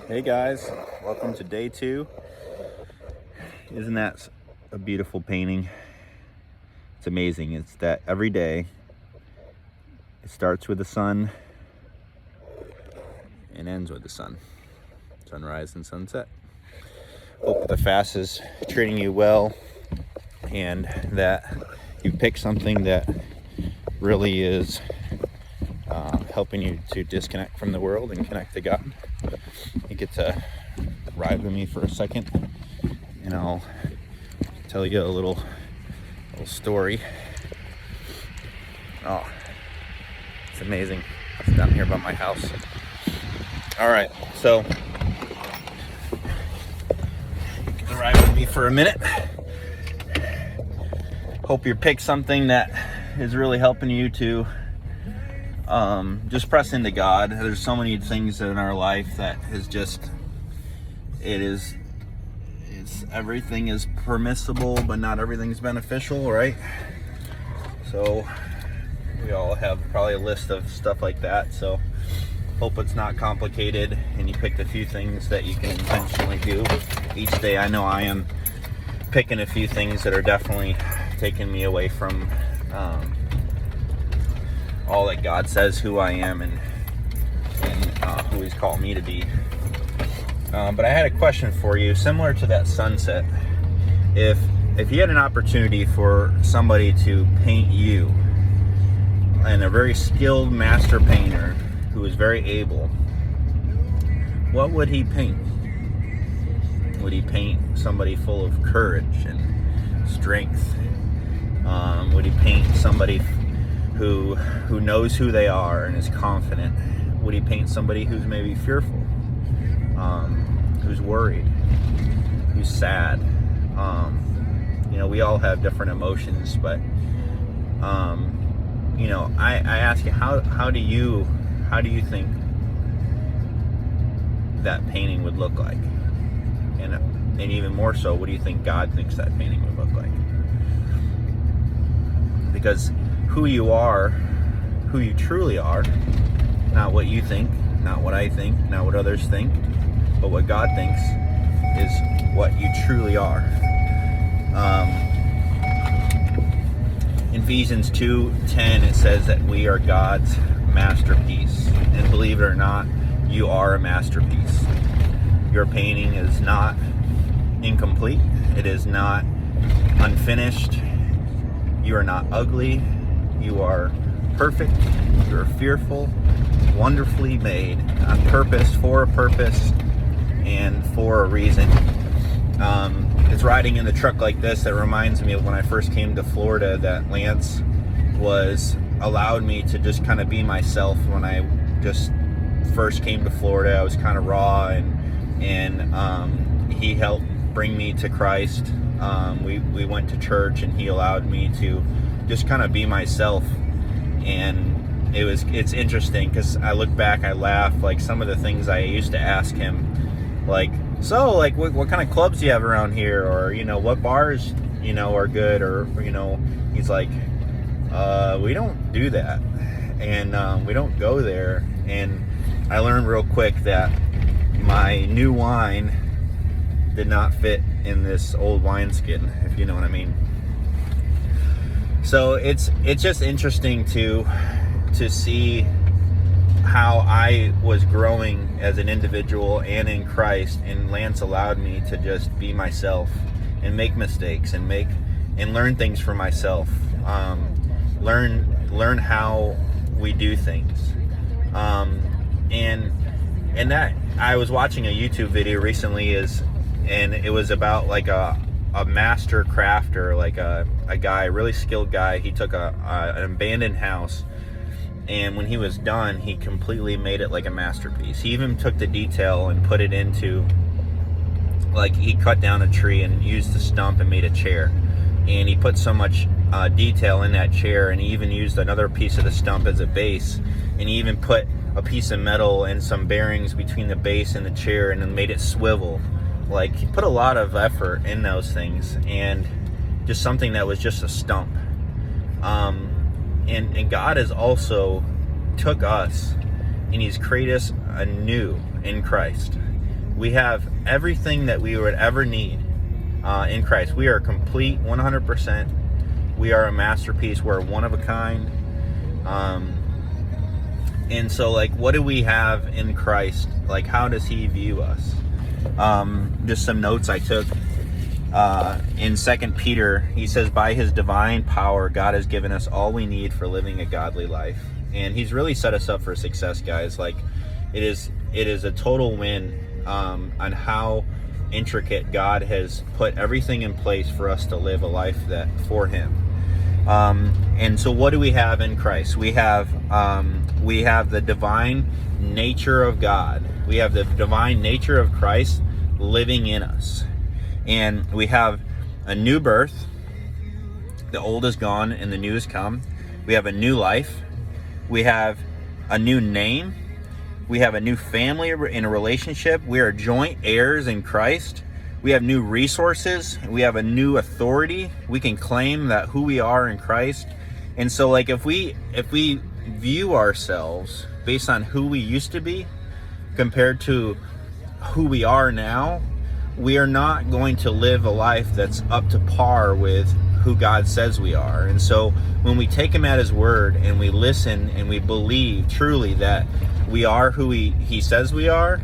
Hey guys, welcome to day 2. Isn't that a beautiful painting? It's amazing. It's that every day it starts with the sun and ends with the sun. Sunrise and sunset. Hope the fast is treating you well and that you pick something that really is helping you to disconnect from the world and connect to God. You get to ride with me for a second and I'll tell you a little story. Oh, it's amazing. It's down here by my house. All right, so you can ride with me for a minute. Hope you pick something that is really helping you to just press into God. There's so many things in our life that is just, everything is permissible, but not everything's beneficial, right? So we all have probably a list of stuff like that. So hope it's not complicated and you picked a few things that you can intentionally do each day. I know I am picking a few things that are definitely taking me away from all that God says who I am and who He's called me to be. But I had a question for you, similar to that sunset. If you had an opportunity for somebody to paint you, and a very skilled master painter who is very able, what would he paint? Would he paint somebody full of courage and strength? Would he paint somebody who knows who they are and is confident? Would he paint somebody who's maybe fearful, who's worried, who's sad? We all have different emotions, but I ask you, how do you think that painting would look like? And even more so, what do you think God thinks that painting would look like? Because who you are, who you truly are, not what you think, not what I think, not what others think, but what God thinks is what you truly are. In Ephesians 2:10, it says that we are God's masterpiece. And believe it or not, you are a masterpiece. Your painting is not incomplete. It is not unfinished. You are not ugly. You are perfect. You are fearful, wonderfully made, on purpose, for a purpose, and for a reason. It's riding in the truck like this that reminds me of when I first came to Florida, that Lance allowed me to just kind of be myself. When I just first came to Florida, I was kind of raw, and he helped bring me to Christ. We went to church and he allowed me to just kind of be myself. And it's interesting because I look back, I laugh, like some of the things I used to ask him, like, so like what kind of clubs do you have around here, or what bars are good, or he's like, we don't do that, and we don't go there. And I learned real quick that my new wine did not fit in this old wineskin, if you know what I mean. So it's just interesting to see how I was growing as an individual and in Christ, and Lance allowed me to just be myself and make mistakes and learn things for myself. Learn how we do things. And that, I was watching a YouTube video recently, and it was about like a master crafter, like a guy, a really skilled guy. He took an abandoned house, and when he was done, he completely made it like a masterpiece. He even took the detail and put it into, like, he cut down a tree and used the stump and made a chair. And he put so much detail in that chair, and he even used another piece of the stump as a base. And he even put a piece of metal and some bearings between the base and the chair, and then made it swivel. Like, he put a lot of effort in those things, and just something that was just a stump. And God has also took us, and He's created us anew in Christ. We have everything that we would ever need in Christ. We are complete 100%. We are a masterpiece. We're one of a kind. And so, like, what do we have in Christ? Like, how does he view us? Just some notes I took. In 2 Peter, he says, by his divine power, God has given us all we need for living a godly life. And he's really set us up for success, guys. Like, it is a total win on how intricate God has put everything in place for us to live a life that for him. And so what do we have in Christ? We have the divine nature of God. We have the divine nature of Christ living in us. And we have a new birth. The old is gone and the new has come. We have a new life. We have a new name. We have a new family in a relationship. We are joint heirs in Christ. We have new resources. We have a new authority. We can claim that who we are in Christ. And so, like, if we view ourselves based on who we used to be compared to who we are now, we are not going to live a life that's up to par with who God says we are. And so when we take him at his word and we listen and we believe truly that we are who he says we are,